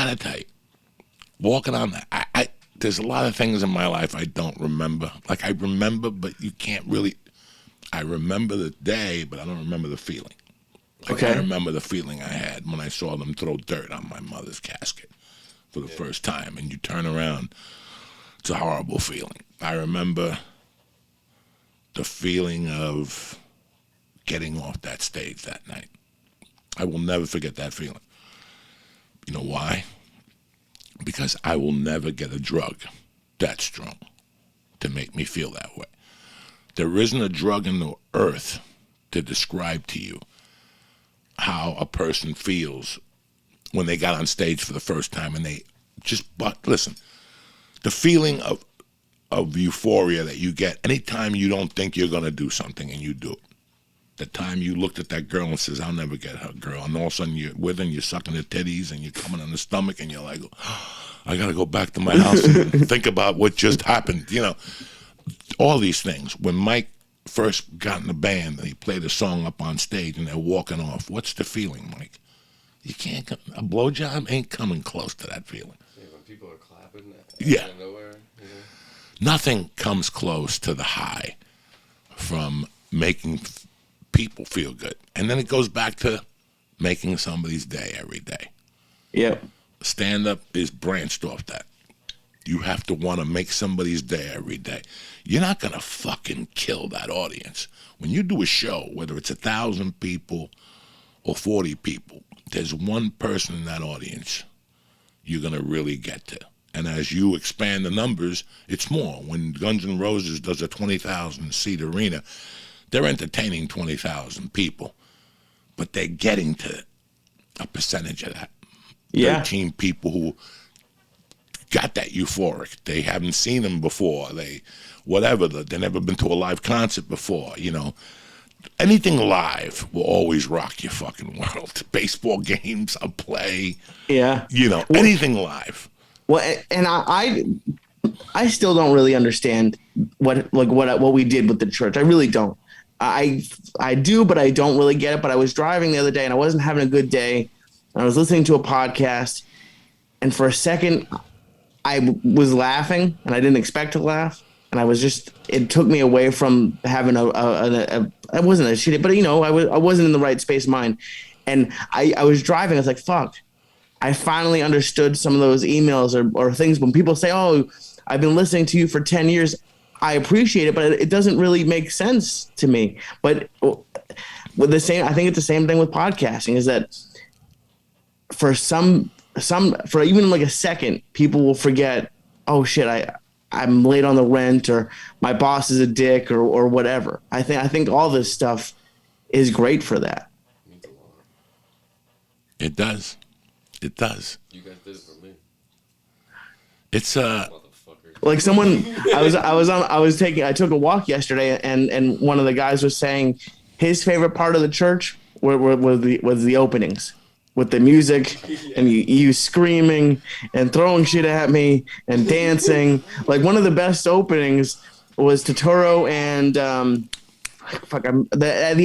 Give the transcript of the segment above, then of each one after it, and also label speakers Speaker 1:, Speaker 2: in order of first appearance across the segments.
Speaker 1: gotta tell you, walking on that, there's a lot of things in my life I don't remember. Like, I remember, but you can't really. I remember the day, but I don't remember the feeling. Like, I remember the feeling I had when I saw them throw dirt on my mother's casket for the first time, and you turn around. It's a horrible feeling. I remember the feeling of getting off that stage that night. I will never forget that feeling. You know why? Because I will never get a drug that strong to make me feel that way. There isn't a drug in the earth to describe to you how a person feels when they got on stage for the first time and they just, but listen, the feeling of euphoria that you get anytime you don't think you're going to do something and you do it. The time you looked at that girl and says, I'll never get her, girl. And all of a sudden you're with her and you're sucking her titties and you're coming on the stomach and you're like, I got to go back to my house and think about what just happened. You know, all these things. When Mike first got in the band and he played a song up on stage and they're walking off, what's the feeling, Mike? You can't, a blowjob ain't coming close to that feeling.
Speaker 2: Yeah, when people are clapping
Speaker 1: out
Speaker 2: of nowhere. You know?
Speaker 1: Nothing comes close to the high from making people feel good. And then it goes back to making somebody's day every day.
Speaker 3: Yep.
Speaker 1: Stand-up is branched off that. You have to want to make somebody's day every day. You're not going to fucking kill that audience. When you do a show, whether it's 1,000 people or 40 people, there's one person in that audience you're going to really get to. And as you expand the numbers, it's more. When Guns N' Roses does a 20,000-seat arena, they're entertaining 20,000 people, but they're getting to a percentage of that.
Speaker 3: Yeah.
Speaker 1: 13 people who got that euphoric. They haven't seen them before. They never been to a live concert before, you know. Anything live will always rock your fucking world. Baseball games, a play.
Speaker 3: Yeah.
Speaker 1: You know, anything live.
Speaker 3: Well, and I still don't really understand what we did with the church. I really don't. I do, but I don't really get it. But I was driving the other day and I wasn't having a good day. And I was listening to a podcast, and for a second I was laughing and I didn't expect to laugh. And I was just, it took me away from having I wasn't a shitty, but you know, I wasn't in the right space of mind. And I was driving. I was like, fuck, I finally understood some of those emails or things when people say, oh, I've been listening to you for 10 years. I appreciate it, but it doesn't really make sense to me. But with the same, I think it's the same thing with podcasting is that for for even like a second, people will forget, oh shit, I'm late on the rent, or my boss is a dick, or whatever. I think all this stuff is great for that.
Speaker 1: It does. It does.
Speaker 2: You guys did it for me.
Speaker 1: It's
Speaker 3: like someone I took a walk yesterday, and one of the guys was saying his favorite part of the church was the openings. With the music and you screaming and throwing shit at me and dancing. Like one of the best openings was Totoro and the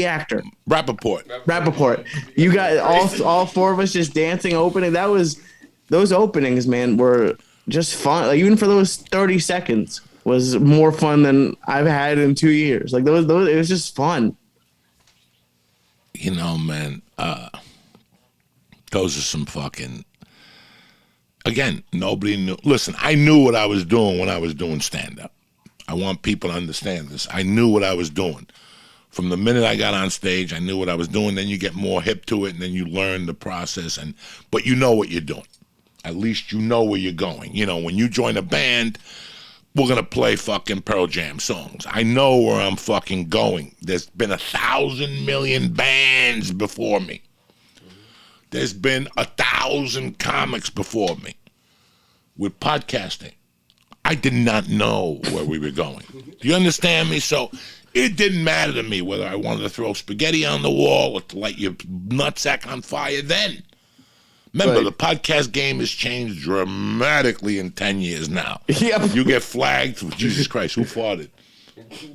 Speaker 3: actor Rappaport. You got all four of us just dancing opening. Those openings, man, were just fun. Like even for those 30 seconds was more fun than I've had in 2 years. Like those it was just fun.
Speaker 1: You know, man, those are some fucking, again, nobody knew. Listen, I knew what I was doing when I was doing stand-up. I want people to understand this. I knew what I was doing. From the minute I got on stage, I knew what I was doing. Then you get more hip to it, and then you learn the process. But you know what you're doing. At least you know where you're going. You know, when you join a band, we're going to play fucking Pearl Jam songs. I know where I'm fucking going. There's been 1,000 million bands before me. There's been 1,000 comics before me. With podcasting, I did not know where we were going. Do you understand me? So it didn't matter to me whether I wanted to throw spaghetti on the wall or to light your nutsack on fire then. Remember, the podcast game has changed dramatically in 10 years now.
Speaker 3: Yep.
Speaker 1: You get flagged. Jesus Christ, who farted?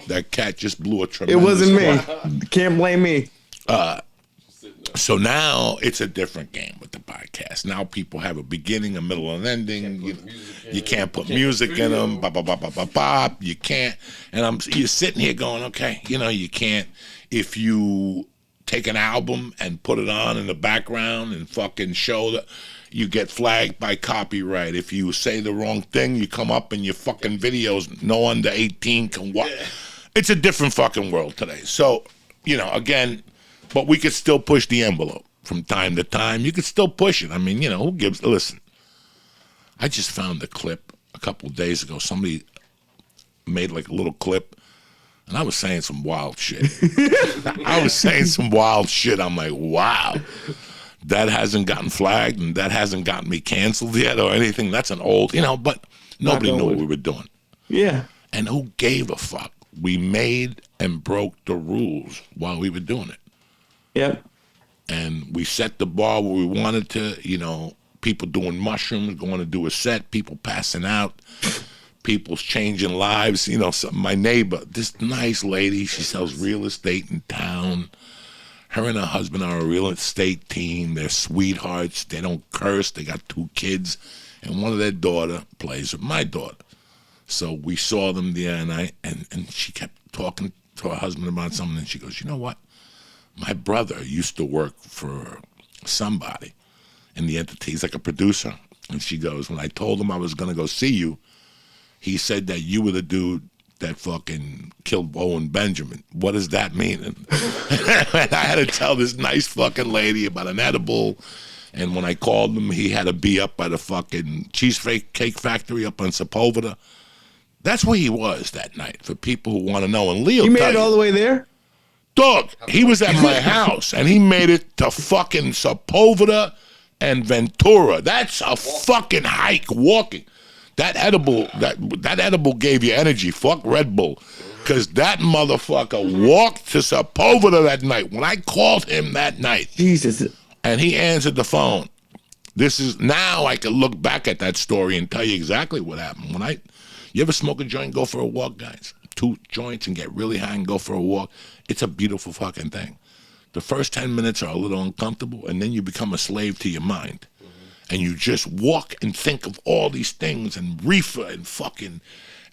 Speaker 1: That cat just blew a tremendous
Speaker 3: It wasn't me. Can't blame me.
Speaker 1: So now it's a different game with the podcast. Now people have a beginning, a middle, and ending. You can't put music in them. Bop, bop, bop, bop, bop, bop. You can't. And you're sitting here going, okay, you can't. If you take an album and put it on in the background and fucking show that, you get flagged by copyright. If you say the wrong thing, you come up in your fucking videos. No under 18 can watch. It's a different fucking world today. So, again, but we could still push the envelope from time to time. You could still push it. I mean, who gives? Listen, I just found a clip a couple of days ago. Somebody made like a little clip, and I was saying some wild shit. I'm like, wow. That hasn't gotten flagged, and that hasn't gotten me canceled yet or anything. That's an old, but nobody knew what we were doing.
Speaker 3: Yeah.
Speaker 1: And who gave a fuck? We made and broke the rules while we were doing it.
Speaker 3: Yep.
Speaker 1: And we set the bar where we wanted to, people doing mushrooms, going to do a set, people passing out, people's changing lives. My neighbor, this nice lady, she sells real estate in town. Her and her husband are a real estate team. They're sweethearts. They don't curse. They got 2 kids. And one of their daughter plays with my daughter. So we saw them the other night, and she kept talking to her husband about something, and she goes, you know what? My brother used to work for somebody in the entity. He's like a producer. And she goes, when I told him I was going to go see you, he said that you were the dude that fucking killed Owen Benjamin. What does that mean? And I had to tell this nice fucking lady about an edible. And when I called him, he had to be up by the fucking cheesecake factory up on Sepulveda. That's where he was that night, for people who want to know. And Leo,
Speaker 3: you made it all the way there?
Speaker 1: Dog, he was at my house, and he made it to fucking Sepulveda and Ventura. That's a fucking hike walking. That edible gave you energy. Fuck Red Bull. Because that motherfucker walked to Sepulveda that night. When I called him that night,
Speaker 3: Jesus,
Speaker 1: and he answered the phone, now I can look back at that story and tell you exactly what happened. You ever smoke a joint and go for a walk, guys? 2 joints and get really high and go for a walk. It's a beautiful fucking thing. The first 10 minutes are a little uncomfortable, and then you become a slave to your mind. And you just walk and think of all these things and reefer and fucking,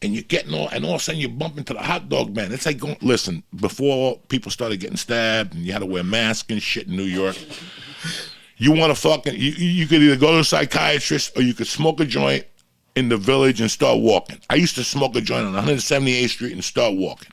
Speaker 1: and you're getting all of a sudden you bump into the hot dog man. It's like listen, before people started getting stabbed and you had to wear masks and shit in New York, you want to fucking, you could either go to a psychiatrist or you could smoke a joint in the village and start walking. I used to smoke a joint on 178th Street and start walking.